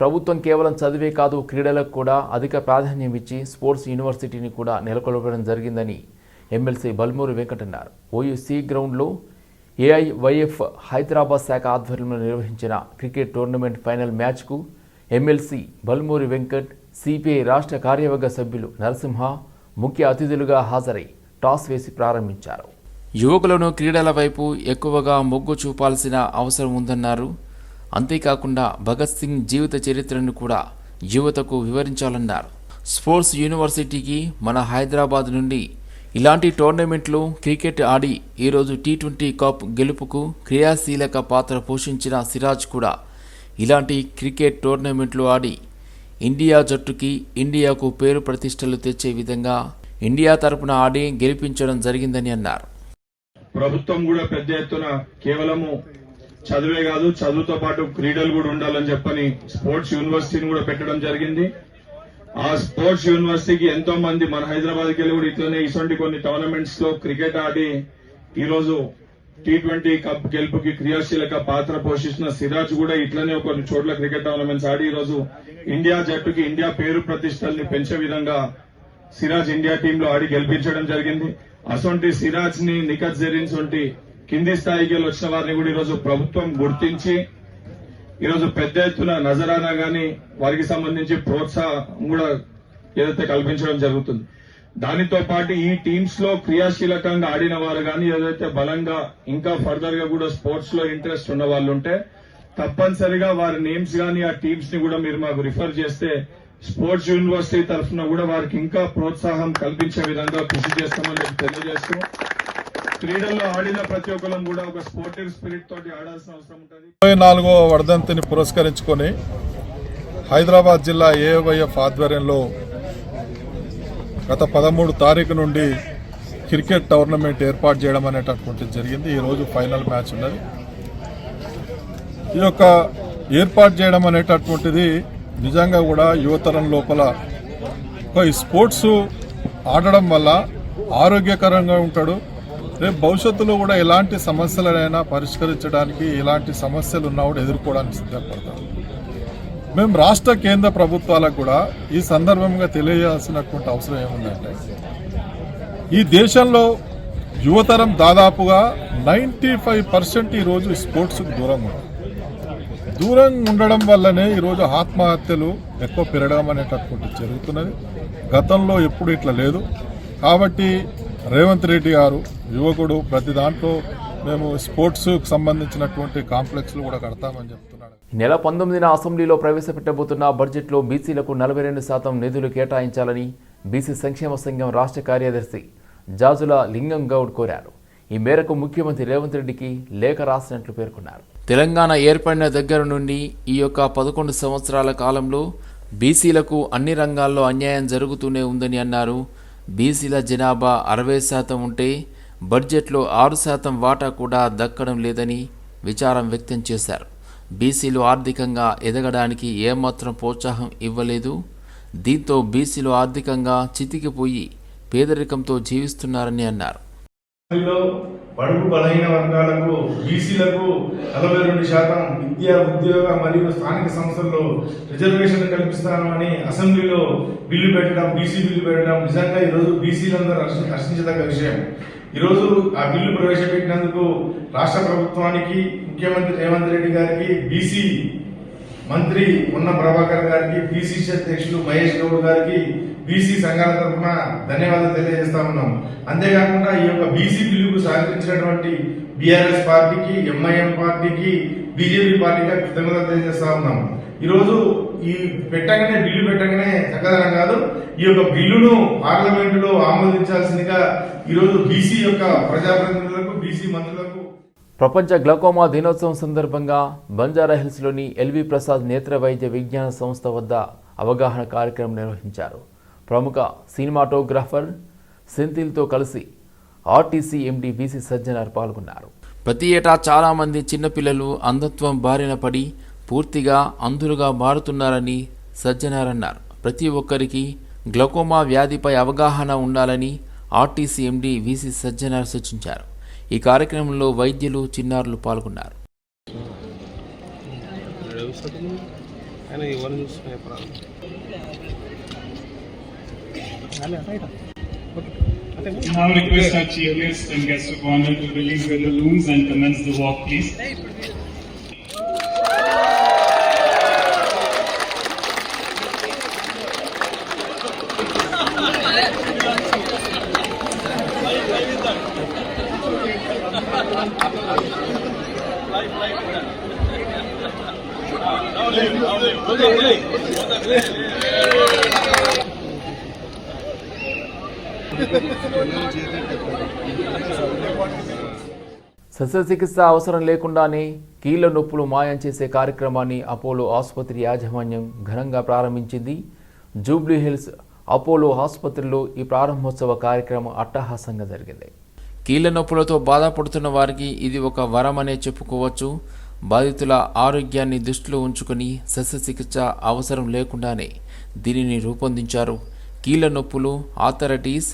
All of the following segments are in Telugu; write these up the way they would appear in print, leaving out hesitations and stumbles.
ప్రభుత్వం కేవలం చదివే కాదు క్రీడలకు కూడా అధిక ప్రాధాన్యం ఇచ్చి స్పోర్ట్స్ యూనివర్సిటీని కూడా నెలకొల్పడం జరిగిందని ఎమ్మెల్సీ బల్మూరి వెంకట్ అన్నారు. ఓయూసీ గ్రౌండ్లో ఏఐవైఎఫ్ హైదరాబాద్ శాఖ ఆధ్వర్యంలో నిర్వహించిన క్రికెట్ టోర్నమెంట్ ఫైనల్ మ్యాచ్కు ఎమ్మెల్సీ బల్మూరి వెంకట్, సిపిఐ రాష్ట్ర కార్యవర్గ సభ్యులు నరసింహ ముఖ్య అతిథులుగా హాజరై టాస్ వేసి ప్రారంభించారు. యువకులను క్రీడల వైపు ఎక్కువగా మొగ్గు చూపాల్సిన అవసరం ఉందన్నారు. అంతేకాకుండా భగత్ సింగ్ జీవిత చరిత్రను కూడా యువతకు వివరించాలన్నారు. స్పోర్ట్స్ యూనివర్సిటీకి మన హైదరాబాద్ నుండి ఇలాంటి టోర్నమెంట్లు క్రికెట్ ఆడి ఈరోజు T20 కప్ గెలుపుకు క్రియాశీలక పాత్ర పోషించిన సిరాజ్ కూడా ఇలాంటి క్రికెట్ టోర్నమెంట్లు ఆడి ఇండియా జట్టుకి, ఇండియాకు పేరు ప్రతిష్టలు తెచ్చే విధంగా ఇండియా తరపున ఆడి గెలిపించడం జరిగిందని అన్నారు. ప్రభుత్వం కూడా పెద్ద ఎత్తున కేవలము చదువే కాదు, చదువుతో పాటు క్రీడలు కూడా ఉండాలని చెప్పని స్పోర్ట్స్ యూనివర్సిటీని కూడా పెట్టడం జరిగింది. ఆ స్పోర్ట్స్ యూనివర్సిటీకి ఎంతో మంది మన హైదరాబాద్కి వెళ్ళి కూడా ఇట్లనే ఇటువంటి కొన్ని టోర్నమెంట్స్ లో క్రికెట్ ఆడి ఈరోజు T20 కప్ గెలుపుకి క్రియాశీలక పాత్ర పోషిస్తున్న సిరాజ్ కూడా ఇట్లనే కొన్ని చోట్ల క్రికెట్ టోర్నమెంట్స్ ఆడి ఈరోజు ఇండియా జట్టుకి, ఇండియా పేరు ప్రతిష్టల్ని పెంచే విధంగా సిరాజ్ ఇండియా టీంలో ఆడి గెలిపించడం జరిగింది. అసొంటి సిరాజ్ ని, నిఖత్ జరీన్ సొంటి కింది స్థాయికి వచ్చిన వారిని కూడా ఈరోజు ప్రభుత్వం గుర్తించి ఈరోజు పెద్ద ఎత్తున నజరానా గాని వారికి సంబంధించి ప్రోత్సాహం కూడా ఏదైతే కల్పించడం జరుగుతుంది. దానితో పాటు ఈ టీమ్స్ లో క్రియాశీలకంగా ఆడిన వారు గాని, ఏదైతే బలంగా ఇంకా ఫర్దర్ గా కూడా స్పోర్ట్స్ లో ఇంట్రెస్ట్ ఉన్న వాళ్ళు ఉంటే తప్పనిసరిగా వారి నేమ్స్ గాని ఆ టీమ్స్ ని కూడా మీరు మాకు రిఫర్ చేస్తే స్పోర్ట్స్ యూనివర్సిటీ తరఫున కూడా వారికి ఇంకా ప్రోత్సాహం కల్పించే విధంగా కృషి చేస్తామని తెలియజేస్తూ, క్రీడల్లో ఆడిన ప్రతి ఒక్కరం కూడా ఒక స్పోర్టివ్ స్పిరిట్ తోటి ఆడాల్సిన అవసరం ఉంటుంది. 24వ వర్ధంతిని పురస్కరించుకొని హైదరాబాద్ జిల్లా ఏఐవైఎఫ్ ఆధ్వర్యంలో గత 13 తారీఖు నుండి క్రికెట్ టోర్నమెంట్ ఏర్పాటు చేయడం అనేటటువంటిది జరిగింది. ఈరోజు ఫైనల్ మ్యాచ్ ఉన్నది. ఈ యొక్క ఏర్పాటు చేయడం అనేటటువంటిది నిజంగా కూడా యువతరం లోపల ఈ స్పోర్ట్స్ ఆడడం వల్ల ఆరోగ్యకరంగా ఉంటాడు. రేపు భవిష్యత్తులో కూడా ఎలాంటి సమస్యలైనా పరిష్కరించడానికి, ఎలాంటి సమస్యలు ఉన్నా కూడా ఎదుర్కోవడానికి సిద్ధపడతాం. మేము రాష్ట్ర కేంద్ర ప్రభుత్వాలకు కూడా ఈ సందర్భంగా తెలియజేయాల్సినటువంటి అవసరం ఏముందంటే, ఈ దేశంలో యువతరం దాదాపుగా 95% ఈరోజు స్పోర్ట్స్కు దూరంగా ఉండడం వల్లనే ఈరోజు ఆత్మహత్యలు ఎక్కువ పెరగడం అనేటటువంటి జరుగుతున్నది. గతంలో ఎప్పుడు ఇట్లా లేదు. కాబట్టి రేవంత్ రెడ్డి గారు యువకుడు, ప్రతి దాంట్లో మేము స్పోర్ట్స్ సంబంధించినటువంటి కాంప్లెక్స్లు కూడా కడతామని చెప్తున్నాడు. నెల 19న అసెంబ్లీలో ప్రవేశపెట్టబోతున్న బడ్జెట్లో బీసీలకు 42% నిధులు కేటాయించాలని బీసీ సంక్షేమ సంఘం రాష్ట్ర కార్యదర్శి జాజుల లింగం గౌడ్ కోరారు. ఈ మేరకు ముఖ్యమంత్రి రేవంత్ రెడ్డికి లేఖ రాసినట్లు పేర్కొన్నారు. తెలంగాణ ఏర్పడిన దగ్గర నుండి ఈ యొక్క 11 సంవత్సరాల కాలంలో బీసీలకు అన్ని రంగాల్లో అన్యాయం జరుగుతూనే ఉందని అన్నారు. బీసీల జనాభా 60% ఉంటే బడ్జెట్లో 6% వాటా కూడా దక్కడం లేదని విచారం వ్యక్తం చేశారు. బీసీలు ఆర్థికంగా ఎదగడానికి ఏమాత్రం ప్రోత్సాహం ఇవ్వలేదు. దీంతో బీసీలు ఆర్థికంగా చితికిపోయి పేదరికంతో జీవిస్తున్నారని అన్నారు. బడుగు బలహీన వర్గాలకు, బీసీలకు 42% విద్య, ఉద్యోగ మరియు స్థానిక సంస్థల్లో రిజర్వేషన్ కల్పిస్తామని అసెంబ్లీలో బిల్లు పెట్టడం, బీసీ బిల్లు పెట్టడం నిజంగా ఈరోజు బీసీలందరూ హర్షించదగ్గ విషయం. ఈరోజు ఆ బిల్లు ప్రవేశపెట్టినందుకు రాష్ట్ర ప్రభుత్వానికి, ముఖ్యమంత్రి రేవంత్ రెడ్డి గారికి, బీసీ మంత్రి ఉన్న ప్రభాకర్ గారికి, పిసిసి అధ్యక్షులు మహేష్ గౌడ్ గారికి, బీసీ సంఘాల తరఫున ధన్యవాదాలు తెలియజేస్తా ఉన్నాం. అంతేకాకుండా ఈ యొక్క బీసీ బిల్లుకు సహకరించినటువంటి బీఆర్ఎస్ పార్టీకి, ఎంఐఎం పార్టీకి, బీజేపీ పార్టీకి కృతజ్ఞతలు తెలియజేస్తా ఉన్నాం. ఈరోజు ఈ బిల్లు పెట్టగానే చక్కదనం కాదు, ఈ యొక్క బిల్లును పార్లమెంటులో ఆమోదించాల్సిందిగా ఈరోజు బీసీ యొక్క ప్రజాప్రతినిధులకు, బీసీ మంత్రులకు. ప్రపంచ గ్లకోమా దినోత్సవం సందర్భంగా బంజారాహిల్స్లోని ఎల్వి ప్రసాద్ నేత్ర వైద్య విజ్ఞాన సంస్థ వద్ద అవగాహన కార్యక్రమం నిర్వహించారు. ప్రముఖ సినిమాటోగ్రాఫర్ సెంథిల్తో కలిసి ఆర్టీసీ ఎండీ బీసీ సజ్జనార్ పాల్గొన్నారు. ప్రతి ఏటా చాలామంది చిన్నపిల్లలు అంధత్వం బారిన పడి పూర్తిగా అంధులుగా మారుతున్నారని సజ్జనార్ అన్నారు. ప్రతి ఒక్కరికి గ్లకోమా వ్యాధిపై అవగాహన ఉండాలని ఆర్టీసీ ఎండీ వీసీ సజ్జనార్ సూచించారు. ఈ కార్యక్రమంలో వైద్యులు, చిన్నారులు పాల్గొన్నారు. Now request our chief guests and guests of honor to release the balloons and commence the walk, please. శస్త్రచికిత్స అవసరం లేకుండానే కీళ్ల నొప్పులు మాయం చేసే కార్యక్రమాన్ని అపోలో ఆసుపత్రి యాజమాన్యం ఘనంగా ప్రారంభించింది. జూబ్లీ హిల్స్ అపోలో ఆసుపత్రిలో ఈ ప్రారంభోత్సవ కార్యక్రమం అట్టహాసంగా జరిగింది. కీళ్ల నొప్పులతో బాధపడుతున్న వారికి ఇది ఒక వరమనే చెప్పుకోవచ్చు. బాధితుల ఆరోగ్యాన్ని దృష్టిలో ఉంచుకొని శస్త్రచికిత్స అవసరం లేకుండానే దీనిని రూపొందించారు. కీళ్ల నొప్పులు, ఆర్థరైటిస్,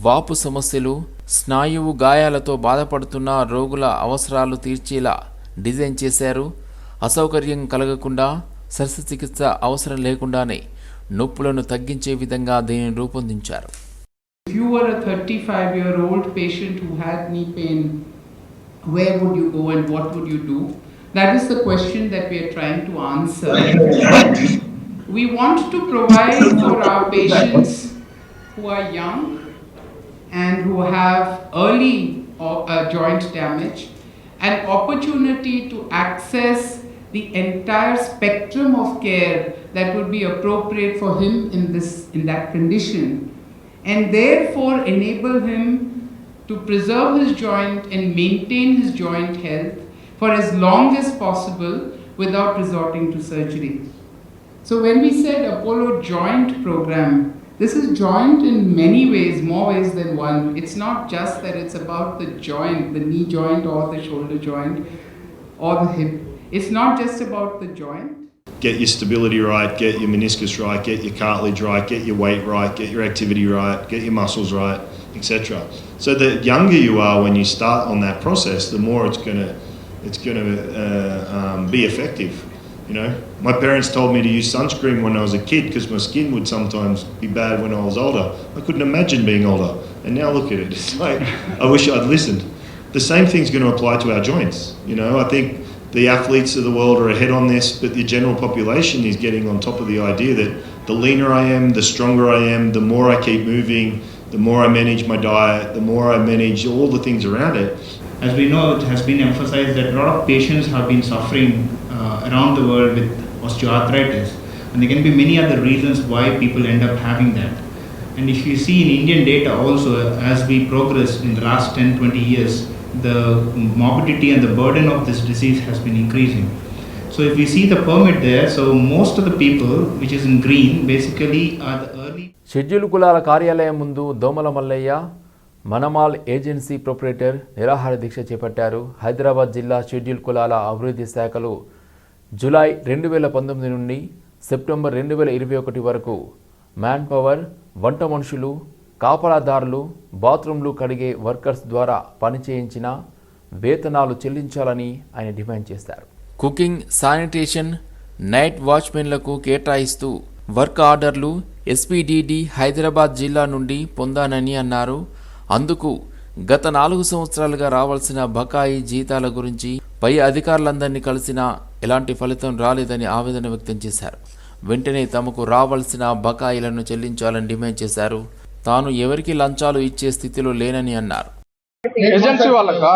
వాపు సమస్యలు, స్నాయువు గాయాలతో బాధపడుతున్న రోగుల అవసరాలు తీర్చేలా డిజైన్ చేశారు. అసౌకర్యం కలగకుండా శస్త్రచికిత్స అవసరం లేకుండానే నొప్పులను తగ్గించే విధంగా దీనిని రూపొందించారు. If you were a 35-year-old patient who had knee pain, where would you go and what would you do? That is the question that we are trying to answer. We want to provide for our patients who are young and who have early joint damage an opportunity to access the entire spectrum of care that would be appropriate for him in that condition, and therefore enable him to preserve his joint and maintain his joint health for as long as possible without resorting to surgery. So when we said Apollo Joint Program, this is joint in many ways, more ways than one. It's not just that it's about the joint, the knee joint or the shoulder joint or the hip. It's not just about the joint. Get your stability right, get your meniscus right, get your cartilage right, get your weight right, get your activity right, get your muscles right, etc. So the younger you are when you start on that process, the more it's gonna be effective. You know, my parents told me to use sunscreen when I was a kid because my skin would sometimes be bad when I was older. I couldn't imagine being older, and now look at it. It's like I wish I'd listened. The same thing's going to apply to our joints. You know, I think the athletes of the world are ahead on this, but the general population is getting on top of the idea that the leaner I am, the stronger I am, the more I keep moving, the more I manage my diet, the more I manage all the things around it. As we know, it has been emphasized that a lot of patients have been suffering around the world with osteoarthritis, and there can be many other reasons why people end up having that. And if you see in Indian data also, as we progress in the last 10-20 years, the morbidity and the burden of this disease has been increasing. So if we see the permit there, so most of the people which is in green basically are the early. Schedule కులాల కార్యాలయం ముందు దోమల మల్లయ్య మనమాల్ ఏజెన్సీ ప్రొపరేటర్ నిరాహార దీక్ష చేపట్టారు. హైదరాబాద్ జిల్లా షెడ్యూల్ కులాల అభివృద్ధి శాఖలు జూలై 2019 నుండి సెప్టెంబర్ 2021 వరకు మ్యాన్ పవర్, వంట మనుషులు, కాపలాదారులు, బాత్రూంలు కడిగే వర్కర్స్ ద్వారా పనిచేయించిన వేతనాలు చెల్లించాలని ఆయన డిమాండ్ చేశారు. కుకింగ్, శానిటేషన్, నైట్ వాచ్మెన్లకు కేటాయిస్తూ వర్క్ ఆర్డర్లు ఎస్పీడీడీ హైదరాబాద్ జిల్లా నుండి పొందానని అన్నారు. అందుకు గత 4 సంవత్సరాలుగా రావాల్సిన బకాయి జీతాల గురించి పై అధికారులందరినీ కలిసినా ఎలాంటి ఫలితం రాలేదని ఆవేదన వ్యక్తం చేశారు. వెంటనే తమకు రావాల్సిన బకాయిలను చెల్లించాలని డిమాండ్ చేశారు. తాను ఎవరికి లంచాలు ఇచ్చే స్థితిలో లేనని అన్నారు. ఏజెన్సీ వాళ్ళకా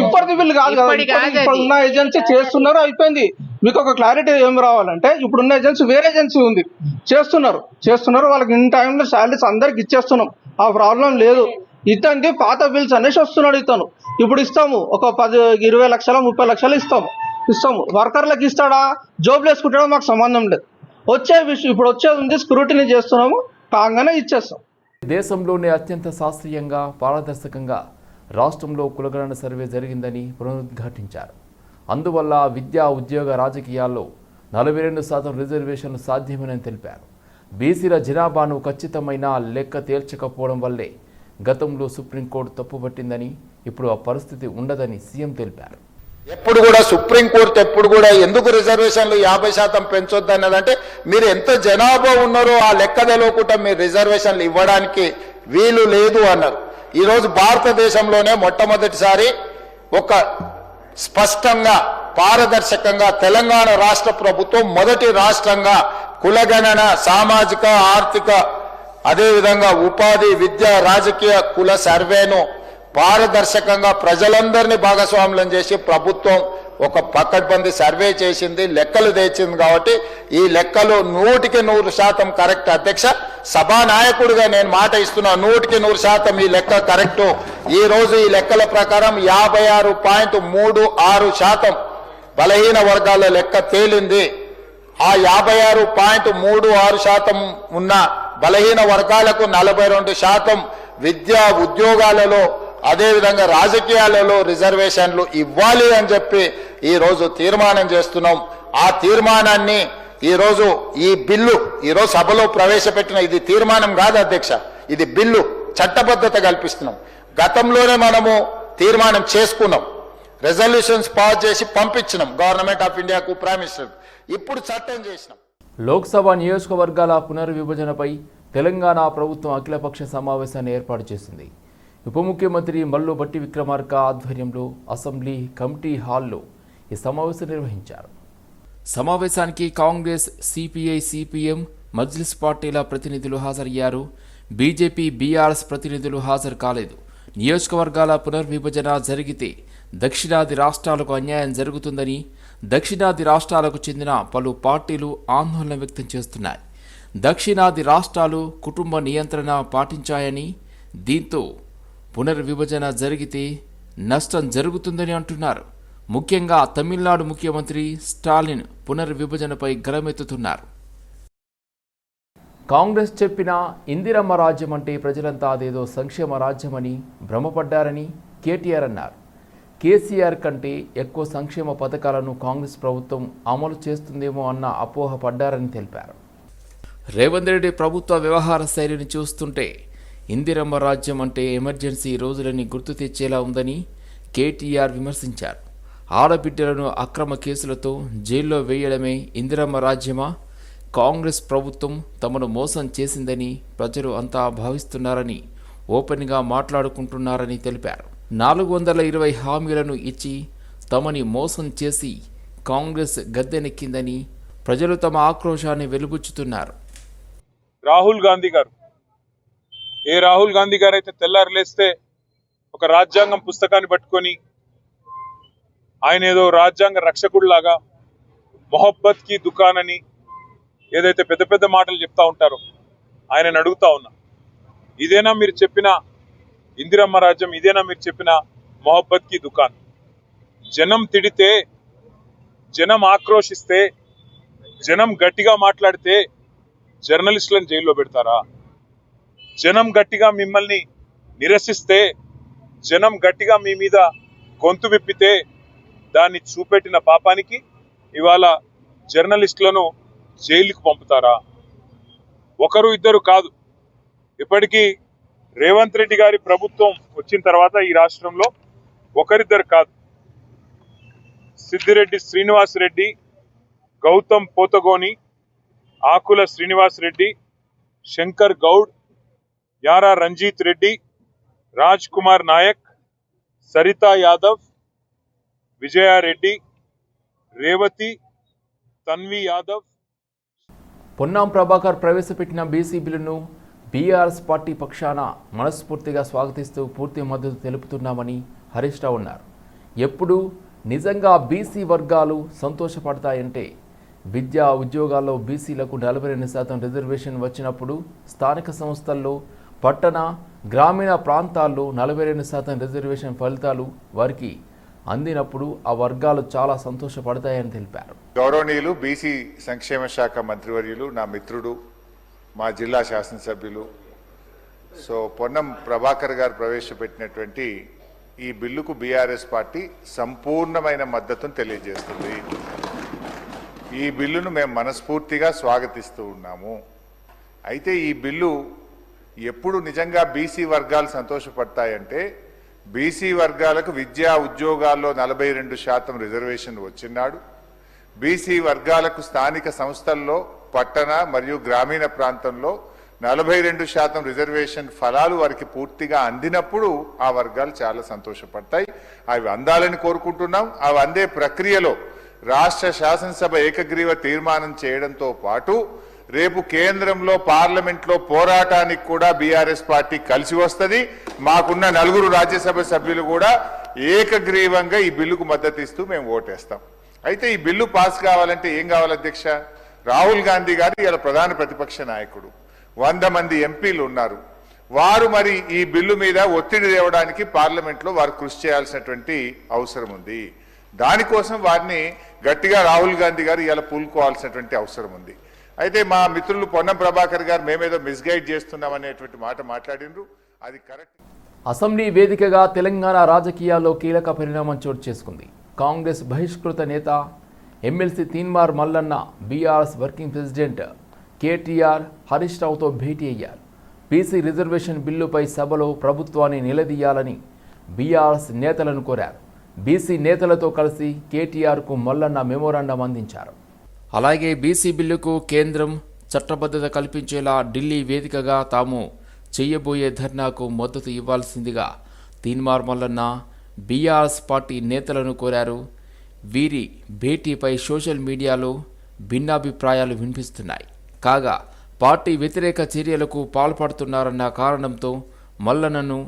ఇప్పటిది వీళ్ళు కాదు కదా, ఇప్పుడున్న ఏజెన్సీ చేస్తున్నారు, అయిపోయింది. మీకు ఒక క్లారిటీ ఏం రావాలంటే ఇప్పుడున్న ఏజెన్సీ వేరే ఏజెన్సీ ఉంది, చేస్తున్నారు వాళ్ళకి ఇన్ టైంలో శాలరీస్ అందరికి ఇచ్చేస్తున్నాం, ఆ ప్రాబ్లం లేదు. ఇతనికి పాత బిల్స్ అనేసి వస్తున్నాడు. ఇప్పుడు ఇస్తాము, ఒక 10-20 లక్షలు 30 లక్షలు ఇస్తాము. వర్కర్లకు ఇస్తాడా, జాబ్లు వేసుకుంటాడా మాకు సంబంధం లేదు. వచ్చే విషయం ఇప్పుడు వచ్చేది ఉంది, స్క్రూటినీ చేస్తున్నాము, కాగానే ఇచ్చేస్తాం. దేశంలోనే అత్యంత శాస్త్రీయంగా, పారదర్శకంగా రాష్ట్రంలో కులగణన సర్వే జరిగిందని పునరుద్ఘాటించారు. అందువల్ల విద్యా, ఉద్యోగ, రాజకీయాల్లో 42% రిజర్వేషన్లు సాధ్యమని తెలిపారు. బీసీల జనాభాను ఖచ్చితమైన లెక్క తేల్చకపోవడం వల్లే గతంలో సుప్రీంకోర్టు తప్పుపట్టిందని, ఇప్పుడు ఆ పరిస్థితి ఉండదని సీఎం తెలిపారు. ఎప్పుడు కూడా సుప్రీంకోర్టు ఎప్పుడు కూడా ఎందుకు రిజర్వేషన్లు 50% పెంచొద్దు అన్నదంటే మీరు ఎంత జనాభా ఉన్నారో ఆ లెక్క తెలియకుండా మీరు రిజర్వేషన్లు ఇవ్వడానికి వీలు లేదు అన్నారు. ఈరోజు భారతదేశంలోనే మొట్టమొదటిసారి ఒక స్పష్టంగా పారదర్శకంగా తెలంగాణ రాష్ట్ర ప్రభుత్వం మొదటి రాష్ట్రంగా కులగణన, సామాజిక, ఆర్థిక, అదేవిధంగా ఉపాధి, విద్య, రాజకీయ కుల సర్వేను పారదర్శకంగా ప్రజలందరినీ భాగస్వాములను చేసి ప్రభుత్వం ఒక పకడ్బందీ సర్వే చేసింది, లెక్కలు తెచ్చింది. కాబట్టి ఈ లెక్కలు 100% కరెక్ట్. అధ్యక్ష, సభానాయకుడిగా నేను మాట ఇస్తున్నా, 100% ఈ లెక్క కరెక్టు. ఈ రోజు ఈ లెక్కల ప్రకారం 56.36% బలహీన వర్గాల లెక్క తేలింది. ఆ 56.36% ఉన్న బలహీన వర్గాలకు 42% విద్యా ఉద్యోగాలలో అదేవిధంగా రాజకీయాలలో రిజర్వేషన్లు ఇవ్వాలి అని చెప్పి ఈరోజు తీర్మానం చేస్తున్నాం. ఆ తీర్మానాన్ని ఈరోజు ఈ బిల్లు ఈరోజు సభలో ప్రవేశపెట్టిన ఇది తీర్మానం కాదు అధ్యక్ష, ఇది బిల్లు, చట్టబద్ధత కల్పిస్తున్నాం. గతంలోనే మనము తీర్మానం చేసుకున్నాం, రెజల్యూషన్స్ పాస్ చేసి పంపించినాం గవర్నమెంట్ ఆఫ్ ఇండియాకు, ప్రైమ్ మినిస్టర్. ఇప్పుడు చట్టం చేసినాం. లోక్సభ నియోజకవర్గాల పునర్విభజనపై తెలంగాణ ప్రభుత్వం అఖిలపక్ష సమావేశాన్ని ఏర్పాటు చేసింది. ఉప ముఖ్యమంత్రి మల్లు భట్టి విక్రమార్క ఆధ్వర్యంలో అసెంబ్లీ కమిటీ హాల్లో ఈ సమావేశం నిర్వహించారు. సమావేశానికి కాంగ్రెస్, సిపిఐ, సిపిఎం, మజ్లిస్ పార్టీల ప్రతినిధులు హాజరయ్యారు. బీజేపీ, బీఆర్ఎస్ ప్రతినిధులు హాజరు కాలేదు. నియోజకవర్గాల పునర్విభజన జరిగితే దక్షిణాది రాష్ట్రాలకు అన్యాయం జరుగుతుందని దక్షిణాది రాష్ట్రాలకు చెందిన పలు పార్టీలు ఆందోళన వ్యక్తం చేస్తున్నాయి. దక్షిణాది రాష్ట్రాలు కుటుంబ నియంత్రణ పాటించాయని, దీంతో పునర్విభజన జరిగితే నష్టం జరుగుతుందని అంటున్నారు. ముఖ్యంగా తమిళనాడు ముఖ్యమంత్రి స్టాలిన్ పునర్విభజనపై గలమెత్తుతున్నారు. కాంగ్రెస్ చెప్పిన ఇందిరమ్మ రాజ్యం అంటే ప్రజలంతా అదేదో సంక్షేమ రాజ్యమని భ్రమపడ్డారని కేటీఆర్ అన్నారు. కేసీఆర్ కంటే ఎక్కువ సంక్షేమ పథకాలను కాంగ్రెస్ ప్రభుత్వం అమలు చేస్తుందేమో అన్న అపోహ పడ్డారని తెలిపారు. రేవంత్ రెడ్డి ప్రభుత్వ వ్యవహార శైలిని చూస్తుంటే ఇందిరమ్మ రాజ్యం అంటే ఎమర్జెన్సీ రోజులని గుర్తు తెచ్చేలా ఉందని కేటీఆర్ విమర్శించారు. ఆడబిడ్డలను అక్రమ కేసులతో జైల్లో వేయడమే ఇందిరమ్మ రాజ్యమా? కాంగ్రెస్ ప్రభుత్వం తమను మోసం చేసిందని ప్రజలు అంతా భావిస్తున్నారని ఓపెన్గా మాట్లాడుకుంటున్నారని తెలిపారు. 420 హామీలను ఇచ్చి తమని మోసం చేసి కాంగ్రెస్ గద్దెనెక్కిందని ప్రజలు తమ ఆక్రోశాన్ని వెలుబుచ్చుతున్నారు. రాహుల్ గాంధీ గారు, ఏ రాహుల్ గాంధీ గారు అయితే తెల్లారి లేస్తే ఒక రాజ్యాంగం పుస్తకాన్ని పట్టుకొని ఆయన ఏదో రాజ్యాంగ రక్షకుడిలాగా మొహబ్బత్ కి దుకాన్ అని ఏదైతే పెద్ద పెద్ద మాటలు చెప్తా ఉంటారో ఆయనను అడుగుతా ఉన్నా, ఇదేనా మీరు చెప్పిన ఇందిరమ్మ రాజ్యం? ఇదేనా మీరు చెప్పిన మొహబ్బత్ కి దుకాన్? జనం తిడితే, జనం ఆక్రోశిస్తే, జనం గట్టిగా మాట్లాడితే జర్నలిస్టులను జైల్లో పెడతారా? జనం గట్టిగా మిమ్మల్ని నిరసిస్తే, జనం గట్టిగా మీ మీద గొంతు విప్పితే దాన్ని చూపెట్టిన పాపానికి ఇవాళ జర్నలిస్టులను జైలుకు పంపుతారా? ఒకరు ఇద్దరు కాదు, ఇప్పటికీ రేవంత్ రెడ్డి గారి ప్రభుత్వం వచ్చిన తర్వాత ఈ రాష్ట్రంలో ఒకరిద్దరు కాదు, సిద్దిరెడ్డి శ్రీనివాస్ రెడ్డి, గౌతమ్ పోతగోని, ఆకుల శ్రీనివాస్ రెడ్డి, శంకర్ గౌడ్, యారా రంజిత్ రెడ్డి, రాజ్ కుమార్ నాయక్, సరితా యాదవ్, విజయారెడ్డి, రేవతి, తన్వి యాదవ్. పొన్నాం ప్రభాకర్ ప్రవేశపెట్టిన బీసీ బిల్లును బీఆర్ఎస్ పార్టీ పక్షాన మనస్ఫూర్తిగా స్వాగతిస్తూ పూర్తి మద్దతు తెలుపుతున్నామని హరీష్ రావు అన్నారు. ఎప్పుడు నిజంగా బీసీ వర్గాలు సంతోషపడతాయంటే విద్యా ఉద్యోగాల్లో బీసీలకు 42% రిజర్వేషన్ వచ్చినప్పుడు, స్థానిక సంస్థల్లో పట్టణ గ్రామీణ ప్రాంతాల్లో 42% రిజర్వేషన్ ఫలితాలు వారికి అందినప్పుడు ఆ వర్గాలు చాలా సంతోషపడతాయని తెలిపారు. గౌరవనీయులు బీసీ సంక్షేమ శాఖ మంత్రివర్యులు, నా మిత్రుడు, మా జిల్లా శాసనసభ్యులు పొన్నం ప్రభాకర్ గారు ప్రవేశపెట్టినటువంటి ఈ బిల్లుకు బీఆర్ఎస్ పార్టీ సంపూర్ణమైన మద్దతును తెలియజేస్తుంది. ఈ బిల్లును మేము మనస్ఫూర్తిగా స్వాగతిస్తూ ఉన్నాము. అయితే ఈ బిల్లు ఎప్పుడు నిజంగా బీసీ వర్గాలు సంతోషపడతాయంటే బీసీ వర్గాలకు విద్యా ఉద్యోగాల్లో 42% రిజర్వేషన్ వచ్చినాడు. బీసీ వర్గాలకు స్థానిక సంస్థల్లో పట్టణ మరియు గ్రామీణ ప్రాంతంలో 42% రిజర్వేషన్ ఫలాలు వారికి పూర్తిగా అందినప్పుడు ఆ వర్గాలు చాలా సంతోషపడతాయి. అవి అందాలని కోరుకుంటున్నాం. అవి అందే ప్రక్రియలో రాష్ట్ర శాసనసభ ఏకగ్రీవ తీర్మానం చేయడంతో పాటు రేపు కేంద్రంలో పార్లమెంట్లో పోరాటానికి కూడా బీఆర్ఎస్ పార్టీ కలిసి వస్తుంది. మాకున్న 4 రాజ్యసభ సభ్యులు కూడా ఏకగ్రీవంగా ఈ బిల్లుకు మద్దతు ఇస్తూ మేము ఓటేస్తాం. అయితే ఈ బిల్లు పాస్ కావాలంటే ఏం కావాలి అధ్యక్ష? రాహుల్ గాంధీ గారు ఇలా ప్రధాన ప్రతిపక్ష నాయకుడు, 100 మంది ఎంపీలు ఉన్నారు. వారు మరి ఈ బిల్లు మీద ఒత్తిడి తేవడానికి పార్లమెంట్లో వారు కృషి చేయాల్సినటువంటి అవసరం ఉంది. దానికోసం వారిని గట్టిగా రాహుల్ గాంధీ గారు ఇలా పూనుకోవాల్సినటువంటి అవసరం ఉంది. అయితే మా మిత్రులు పొన్నం ప్రభాకర్ గారు మేమేదో మిస్గైడ్ చేస్తున్నాం అనేటువంటి మాట మాట్లాడినరు. అది కరెక్ట్. అసెంబ్లీ వేదికగా తెలంగాణ రాజకీయాల్లో కీలక పరిణామం చోటు చేసుకుంది. కాంగ్రెస్ బహిష్కృత నేత MLC Teenmaar Mallanna BRS working president KTR Harish రావుతో భేటీ అయ్యారు. బీసీ రిజర్వేషన్ బిల్లుపై సభలో ప్రభుత్వాన్ని నిలదీయాలని బీఆర్ఎస్ నేతలను కోరారు. బీసీ నేతలతో కలిసి కేటీఆర్కు మల్లన్న మెమోరాండం అందించారు. అలాగే బీసీ బిల్లుకు కేంద్రం చట్టబద్ధత కల్పించేలా ఢిల్లీ వేదికగా తాము చేయబోయే ధర్నాకు మద్దతు ఇవ్వాల్సిందిగా తీన్మార్ మల్లన్న బీఆర్ఎస్ పార్టీ నేతలను కోరారు. వీరి భేటీపై సోషల్ మీడియాలో భిన్నాభిప్రాయాలు వినిపిస్తున్నాయి. కాగా పార్టీ వ్యతిరేక చర్యలకు పాల్పడుతున్నారన్న కారణంతో మల్లన్నను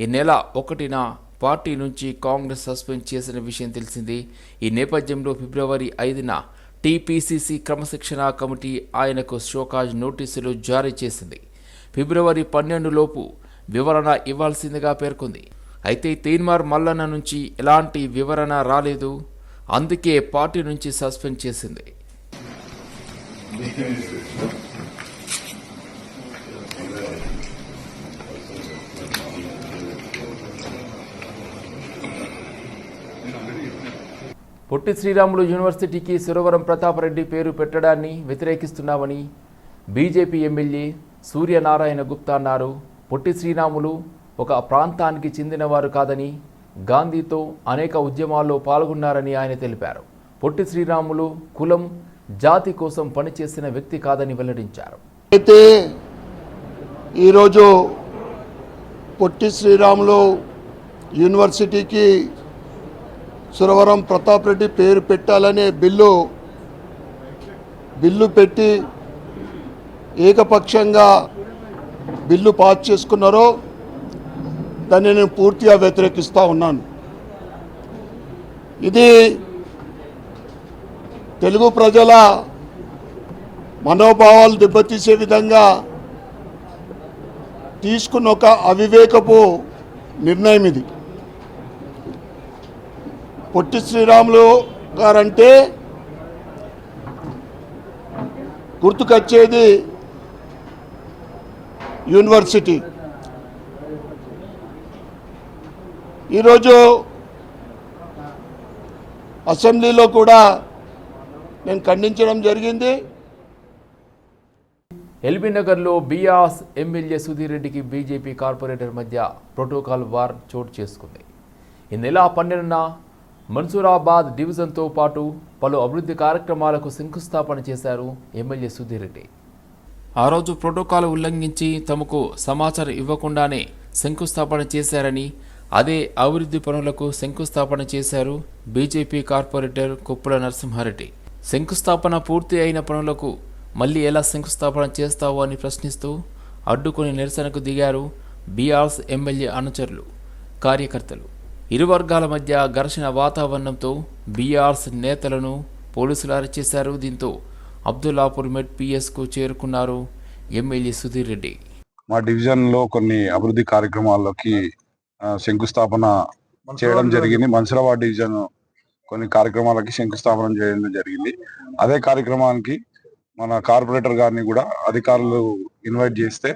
ఈ నెల 1న పార్టీ నుంచి కాంగ్రెస్ సస్పెండ్ చేసిన విషయం తెలిసింది. ఈ నేపథ్యంలో ఫిబ్రవరి 5న టీపీసీసీ క్రమశిక్షణా కమిటీ ఆయనకు షోకాజ్ నోటీసులు జారీ చేసింది. ఫిబ్రవరి 12 లోపు వివరణ ఇవ్వాల్సిందిగా పేర్కొంది. అయితే తీన్మార్ మల్లన్న నుంచి ఎలాంటి వివరణ రాలేదు. అందుకే పార్టీ నుంచి సస్పెండ్ చేసింది. పొట్టి శ్రీరాములు యూనివర్సిటీకి సురవరం ప్రతాపరెడ్డి పేరు పెట్టడాన్ని వ్యతిరేకిస్తున్నామని బీజేపీ ఎమ్మెల్యే సూర్యనారాయణ గుప్తా అన్నారు. పొట్టి శ్రీరాములు ఒక ప్రాంతానికి చెందినవారు కాదని, గాంధీతో అనేక ఉద్యమాల్లో పాల్గొన్నారని ఆయన తెలిపారు. పొట్టి శ్రీరాములు కులం, జాతి కోసం పనిచేసిన వ్యక్తి కాదని వెల్లడించారు. అయితే ఈరోజు పొట్టి శ్రీరాములు యూనివర్సిటీకి సురవరం ప్రతాప్ రెడ్డి పేరు పెట్టాలనే బిల్లు పెట్టి ఏకపక్షంగా బిల్లు పాస్ చేసుకున్నారో దాన్ని నేను పూర్తిగా వ్యతిరేకిస్తూ ఉన్నాను. ఇది తెలుగు ప్రజల మనోభావాలు దెబ్బతీసే విధంగా తీసుకున్న ఒక అవివేకపు నిర్ణయం ఇది. Potti Sriramulu guarantee గుర్తుకొచ్చేది university. ఈరోజు అసెంబ్లీలో కూడా నేను ఖండించడం జరిగింది. ఎల్బీ నగర్లో బీఆర్ఎస్ ఎమ్మెల్యే సుధీర్ రెడ్డికి బీజేపీ కార్పొరేటర్ మధ్య ప్రోటోకాల్ వార్ చోటు చేసుకుంది. ఈ నెల 12న మన్సూరాబాద్ డివిజన్తో పాటు పలు అభివృద్ధి కార్యక్రమాలకు శంకుస్థాపన చేశారు ఎమ్మెల్యే సుధీర్ రెడ్డి. ఆ రోజు ప్రోటోకాల్ ఉల్లంఘించి తమకు సమాచారం ఇవ్వకుండానే శంకుస్థాపన చేశారని, అదే అభివృద్ధి పనులకు శంకుస్థాపన చేశారు బీజేపీ కార్పొరేటర్ కొప్పుల నరసింహారెడ్డి. శంకుస్థాపన పూర్తి అయిన పనులకు మళ్లీ ఎలా శంకుస్థాపన చేస్తావు అని ప్రశ్నిస్తూ అడ్డుకొని నిరసనకు దిగారు బీఆర్ఎస్ ఎమ్మెల్యే అనుచరులు, కార్యకర్తలు. ఇరు వర్గాల మధ్య ఘర్షణ వాతావరణంతో బీఆర్ఎస్ నేతలను పోలీసులు అరెస్ట్ చేశారు. దీంతో అబ్దుల్లాపూర్ మెట్ పిఎస్కు చేరుకున్నారు ఎమ్మెల్యే సుధీర్ రెడ్డి. మా డివిజన్లో కొన్ని అభివృద్ధి కార్యక్రమాల్లోకి శంకుస్థాపన చేయడం జరిగింది. మన్సూరాబాద్ డివిజన్ కొన్ని కార్యక్రమాలకి శంకుస్థాపన చేయడం జరిగింది. అదే కార్యక్రమానికి మన కార్పొరేటర్ గారిని కూడా అధికారులు ఇన్వైట్ చేస్తే,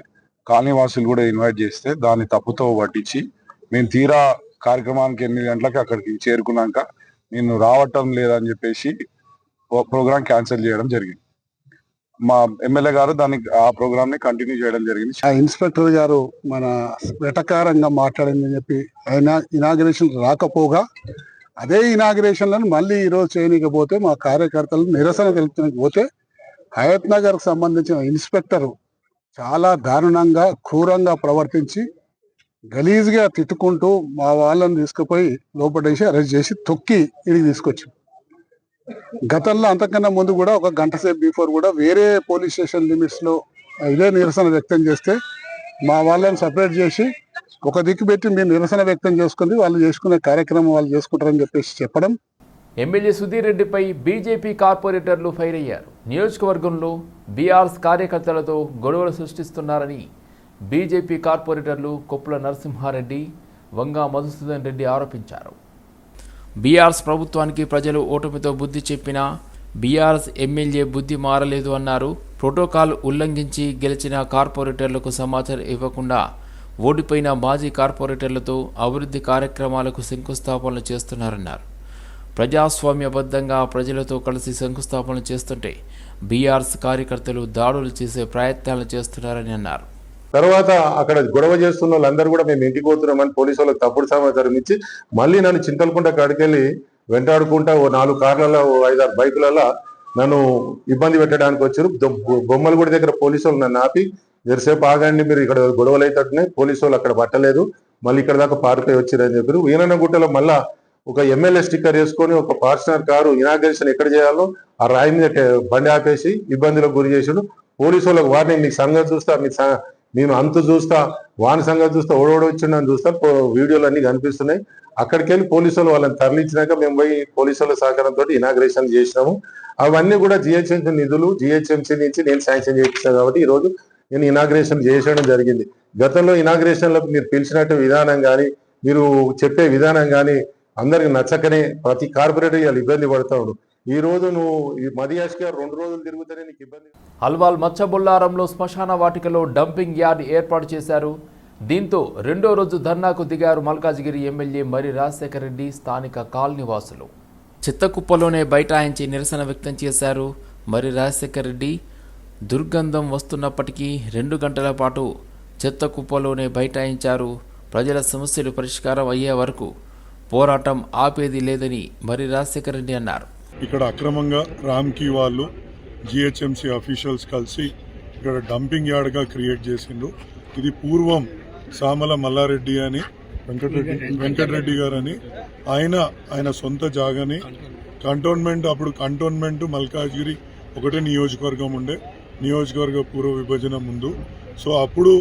కాలనీవాసులు కూడా ఇన్వైట్ చేస్తే దాన్ని తప్పుతో పట్టించి మేము తీరా కార్యక్రమానికి 8 గంటలకు అక్కడికి చేరుకున్నాక నేను రావటం లేదని చెప్పేసి ప్రోగ్రాం క్యాన్సిల్ చేయడం జరిగింది. మా ఎమ్మెల్యే గారు ఆ ప్రోగ్రామ్ ని కంటిన్యూ చేయడం జరిగింది. ఆ ఇన్స్పెక్టర్ గారు మన వెటకారంగా మాట్లాడిందని చెప్పి ఆయన ఇనాగ్రేషన్ రాకపోగా అదే ఇనాగ్రేషన్లను మళ్ళీ ఈరోజు చేయనీకపోతే మా కార్యకర్తలు నిరసన తెలుపుకోకపోతే హయత్ నగర్ కు సంబంధించిన ఇన్స్పెక్టర్ చాలా దారుణంగా క్రూరంగా ప్రవర్తించి గలీజ్గా తిట్టుకుంటూ మా వాళ్ళని తీసుకుపోయి లోపడేసి అరెస్ట్ చేసి తొక్కి ఇడికి తీసుకొచ్చి గతంలో అంతకన్నా ముందు కూడా ఒక గంట సేపు బిఫోర్ కూడా వేరే పోలీస్ స్టేషన్ లిమిట్స్ లో ఇదే నిరసన వ్యక్తం చేస్తే మా వాళ్ళని సపరేట్ చేసి ఒక దిక్కు పెట్టి మీరు నిరసన వ్యక్తం చేసుకుంది వాళ్ళు చేసుకునే కార్యక్రమం వాళ్ళు చేసుకుంటారని చెప్పేసి చెప్పడం. ఎమ్మెల్యే సుధీర్ రెడ్డిపై బీజేపీ కార్పొరేటర్లు ఫైర్ అయ్యారు. నియోజకవర్గంలో బీఆర్ఎస్ కార్యకర్తలతో గొడవలు సృష్టిస్తున్నారని బీజేపీ కార్పొరేటర్లు కొప్పుల నరసింహారెడ్డి, వంగా మధుసూదన్ రెడ్డి ఆరోపించారు. బీఆర్ఎస్ ప్రభుత్వానికి ప్రజలు ఓటమితో బుద్ధి చెప్పినా బీఆర్ఎస్ ఎమ్మెల్యే బుద్ధి మారలేదు అన్నారు. ప్రోటోకాల్ ఉల్లంఘించి గెలిచిన కార్పొరేటర్లకు సమాచారం ఇవ్వకుండా ఓడిపోయిన మాజీ కార్పొరేటర్లతో అభివృద్ధి కార్యక్రమాలకు శంకుస్థాపనలు చేస్తున్నారన్నారు. ప్రజాస్వామ్యబద్ధంగా ప్రజలతో కలిసి శంకుస్థాపనలు చేస్తుంటే బీఆర్ఎస్ కార్యకర్తలు దాడులు చేసే ప్రయత్నాలు చేస్తున్నారని అన్నారు. తర్వాత అక్కడ గొడవ చేస్తున్న వాళ్ళందరూ కూడా మేము ఇంటికి పోతున్నామని పోలీసు వాళ్ళకి తప్పుడు సమాచారం ఇచ్చి మళ్ళీ నన్ను చింతలకుంట కాడికెళ్ళి వెంటాడుకుంటా ఓ 4 కార్లలో 5-6 బైకులలో నన్ను ఇబ్బంది పెట్టడానికి వచ్చారు. బొమ్మలగూడ దగ్గర పోలీసు వాళ్ళు నన్ను ఆపి జరసేపు ఆగండి, మీరు ఇక్కడ గొడవలు అవుతుంటున్నాయి, పోలీసు వాళ్ళు అక్కడ పట్టలేదు, మళ్ళీ ఇక్కడ దాకా పారిపోయి వచ్చారని చెప్పారు. ఈనన్నగుట్టలో మళ్ళా ఒక ఎమ్మెల్యే స్టిక్కర్ వేసుకొని ఒక ఫార్చునర్ కారు ఇనాగ్రేషన్ ఎక్కడ చేయాలో ఆ రాయి మీద బండి ఆపేసి ఇబ్బందులకు గురి చేసాడు. పోలీసు వాళ్ళకి వార్నింగ్, మీకు సంగతి చూస్తా, మేము అంత చూస్తా, వాని సంగతి చూస్తా, ఓడోడొచ్చిండని చూస్తా, వీడియోలు అన్ని కనిపిస్తున్నాయి. అక్కడికి వెళ్ళి పోలీసు వాళ్ళు వాళ్ళని తరలించినాక మేము పోయి పోలీసు వాళ్ళ సహకారంతో ఇనాగ్రేషన్ చేసినాము. అవన్నీ కూడా జిహెచ్ఎంసీ నిధులు, జిహెచ్ఎంసీ నుంచి నేను శాంక్షన్ చేయించాను కాబట్టి ఈ రోజు నేను ఇనాగ్రేషన్ చేయడం జరిగింది. గతంలో ఇనాగ్రేషన్లకు మీరు పిలిచినట్టు విధానం కానీ మీరు చెప్పే విధానం కానీ అందరికి నచ్చకనే ప్రతి కార్పొరేటర్ వాళ్ళు ఇబ్బంది పడతాడు. ఈ రోజు నువ్వు మదియాష్ గారు 2 రోజులు తిరుగుతానే నీకు ఇబ్బంది. హల్వాల్ మచ్చబొల్లారంలో శ్మశాన వాటికలో డంపింగ్ యార్డ్ ఏర్పాటు చేశారు. దీంతో 2వ రోజు ధర్నాకు దిగారు మల్కాజిగిరి ఎమ్మెల్యే మరి రాజశేఖర రెడ్డి, స్థానిక కాలనీవాసులు. చిత్తకుప్పలోనే బైఠాయించి నిరసన వ్యక్తం చేశారు. మరి రాజశేఖర రెడ్డి దుర్గంధం వస్తున్నప్పటికీ 2 గంటల పాటు చిత్తకుప్పలోనే బైఠాయించారు. ప్రజల సమస్యలు పరిష్కారం అయ్యే వరకు పోరాటం ఆపేది లేదని మరి రాజశేఖర రెడ్డి అన్నారు. ఇక్కడ అక్రమంగా రామ్కి వాళ్ళు జిహెచ్ఎంసీ అఫీషియల్స్ కలిసి ఇక్కడ డంపింగ్ యార్డ్గా క్రియేట్ చేసిండ్రు. ఇది పూర్వం సామల మల్లారెడ్డి అని వెంకటరెడ్డి గారు అని ఆయన సొంత జాగాని అప్పుడు కంటోన్మెంట్ మల్కాజ్గిరి ఒకటే నియోజకవర్గం ఉండే, నియోజకవర్గ పూర్వ విభజన ముందు. సో అప్పుడు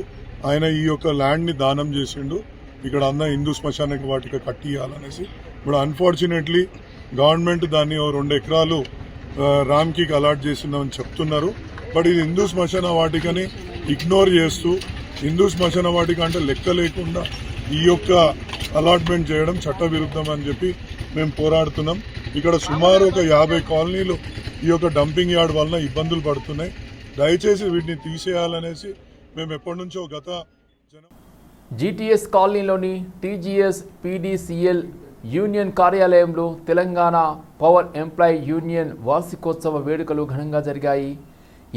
ఆయన ఈ యొక్క ల్యాండ్ని దానం చేసిండు. ఇక్కడ అన్న హిందూ శ్మశానకి వాటికి కట్టియాలనేసి. ఇప్పుడు అన్ఫార్చునేట్లీ గవర్నమెంట్ దాన్ని 2 ఎకరాలు రామ్కి అలాట్ చేసిందని చెప్తున్నారు. బట్ ఇది హిందూ శ్మశాన వాటికని ఇగ్నోర్ చేస్తూ హిందూ శ్మశాన వాటిక అంటే లెక్క లేకుండా ఈ యొక్క అలాట్మెంట్ చేయడం చట్టవిరుద్ధం అని చెప్పి మేము పోరాడుతున్నాం. ఇక్కడ సుమారు ఒక 50 కాలనీలు ఈ యొక్క డంపింగ్ యార్డ్ వలన ఇబ్బందులు పడుతున్నాయి. దయచేసి వీటిని తీసేయాలనేసి మేము ఎప్పటి నుంచో జీటీఎస్ కాలనీలోని టీజీఎస్ పీడీసీఎల్ యూనియన్ కార్యాలయంలో తెలంగాణ పవర్ ఎంప్లాయీ యూనియన్ వార్షికోత్సవ వేడుకలు ఘనంగా జరిగాయి.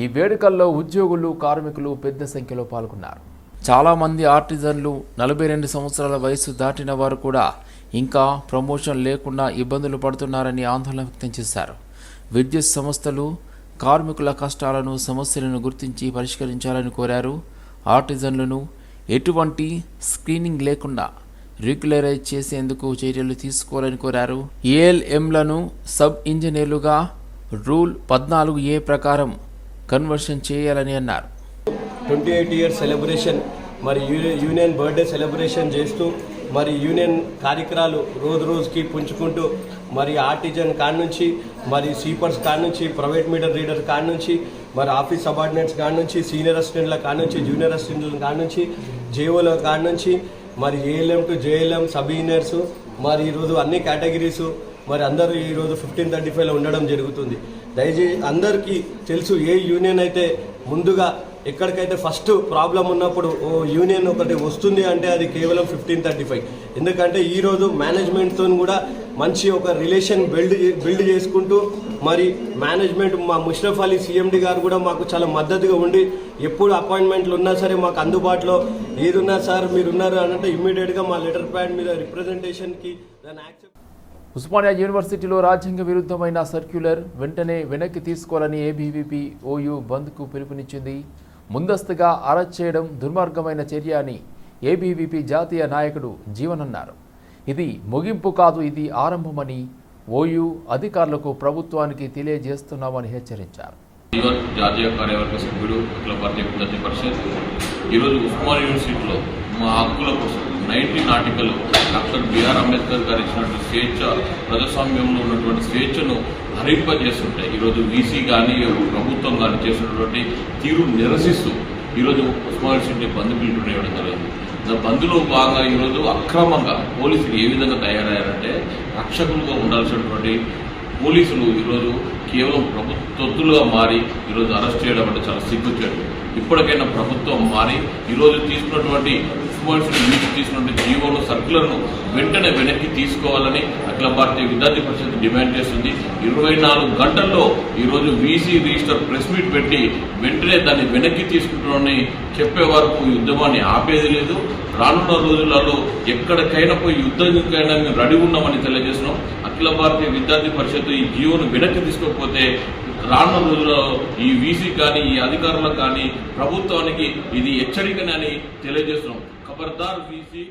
ఈ వేడుకల్లో ఉద్యోగులు, కార్మికులు పెద్ద సంఖ్యలో పాల్గొన్నారు. చాలామంది ఆర్టిజన్లు 42 సంవత్సరాల వయసు దాటిన వారు కూడా ఇంకా ప్రమోషన్ లేకుండా ఇబ్బందులు పడుతున్నారని ఆందోళన వ్యక్తం చేశారు. విద్యుత్ సంస్థలు కార్మికుల కష్టాలను, సమస్యలను గుర్తించి పరిష్కరించాలని కోరారు. ఆర్టిజన్లను ఎటువంటి స్క్రీనింగ్ లేకుండా రెగ్యులరైజ్ చేసేందుకు చర్యలు తీసుకోవాలని కోరారు. ఏఎల్ఎంలను సబ్ ఇంజనీర్లుగా రూల్ 14A ప్రకారం కన్వర్షన్ చేయాలని అన్నారు. 28 ఇయర్స్ సెలబ్రేషన్ మరి యూనియన్ బర్త్డే సెలబ్రేషన్ చేస్తూ మరి యూనియన్ కార్యక్రమాలు రోజుకి పుంజుకుంటూ మరి ఆర్టిజన్ కాడ నుంచి మరి స్వీపర్స్ కాడ నుంచి ప్రైవేట్ మీటర్ రీడర్ కాడ నుంచి మరి ఆఫీస్ సబార్డినేట్స్ కాడ నుంచి సీనియర్ అసిస్టెంట్ల కాడ నుంచి జూనియర్ అసిస్టెంట్ల కాడ నుంచి జేఓల కాడ నుంచి మరి ALM to JLM sub engineers మరి ఈరోజు అన్ని కేటగిరీస్ మరి అందరూ ఈరోజు 1535లో ఉండడం జరుగుతుంది. దయచేసి అందరికీ తెలుసు, ఏ యూనియన్ అయితే ముందుగా ఎక్కడికైతే ఫస్ట్ ప్రాబ్లం ఉన్నప్పుడు యూనియన్ ఒకటి వస్తుంది అంటే అది కేవలం 1535. ఎందుకంటే ఈరోజు మేనేజ్మెంట్తో కూడా మంచి ఒక రిలేషన్ బిల్డ్ చేసుకుంటూ మరి మేనేజ్మెంట్ మా ముష్రఫ్ అలీ CMD గారు కూడా మాకు చాలా మద్దతుగా ఉండి ఎప్పుడు అపాయింట్మెంట్లు ఉన్నా సరే మాకు అందుబాటులో ఏదున్నా సార్ మీరు ఉన్నారు అని అంటే ఇమ్మీడియట్గా మా లెటర్ ప్యాడ్ మీద రిప్రజెంటేషన్కి దాన్ని యాక్సెప్ట్. ఉస్మానియా యూనివర్సిటీలో రాజ్యాంగ విరుద్ధమైన సర్క్యులర్ వెంటనే వెనక్కి తీసుకోవాలని ABVP OU బంద్కు పిలుపునిచ్చింది. ముందస్తుగా అరెస్ట్ చేయడం దుర్మార్గమైన చర్య అని ABVP జాతీయ నాయకుడు జీవన్ అన్నారు. ఇది ముగింపు కాదు, ఇది ఆరంభమని OU అధికారులకు ప్రభుత్వానికి తెలియజేస్తున్నామని హెచ్చరించారు. జాతీయ కార్యవర్గ సభ్యుడు అఖిల భారతీయ విద్యార్థి పరిషత్ ఈరోజు ఉస్మానియా యూనివర్సిటీలో మా హక్కుల కోసం 19 ఆర్టికల్ డాక్టర్ బిఆర్ అంబేద్కర్ గారు ఇచ్చినటువంటి స్వేచ్ఛ, ప్రజాస్వామ్యంలో ఉన్నటువంటి స్వేచ్ఛను హరింపజేస్తుంటే ఈరోజు వీసీ కానీ ప్రభుత్వం కానీ చేసినటువంటి తీరు నిరసిస్తూ ఈరోజు ఉస్మానియా యూనివర్సిటీ బంద్ పిలుపునివ్వడం జరిగింది. బంద్లో భాగంగా ఈరోజు అక్రమంగా పోలీసులు ఏ విధంగా తయారయ్యారంటే రక్షకులుగా ఉండాల్సినటువంటి పోలీసులు ఈరోజు కేవలం ప్రభుత్వతులుగా మారి ఈరోజు అరెస్ట్ చేయడం అంటే చాలా సిగ్గుచేటు. ఇప్పటికైనా ప్రభుత్వం మారి ఈరోజు తీసుకున్నటువంటి తీసుకున్నటువంటి జీవోను సర్కులర్ను వెంటనే వెనక్కి తీసుకోవాలని అఖిల భారతీయ విద్యార్థి పరిషత్ డిమాండ్ చేస్తుంది. 24 గంటల్లో ఈరోజు వీసీ రిజిస్టర్ ప్రెస్ మీట్ పెట్టి వెంటనే దాన్ని వెనక్కి తీసుకుంటున్నామని చెప్పే వరకు ఉద్యమాన్ని ఆపేది లేదు. రానున్న రోజులలో ఎక్కడికైనా పోయి యుద్ధానికైనా మేము రెడీ ఉన్నామని తెలియజేస్తున్నాం. అఖిల భారతీయ విద్యార్థి పరిషత్ ఈ జీవోను వెనక్కి తీసుకోకపోతే రానున్న రోజుల్లో ఈ వీసీ కానీ ఈ అధికారులకు కానీ ప్రభుత్వానికి ఇది హెచ్చరికనని తెలియజేస్తున్నాం. ఖబర్దార్ వీసీ.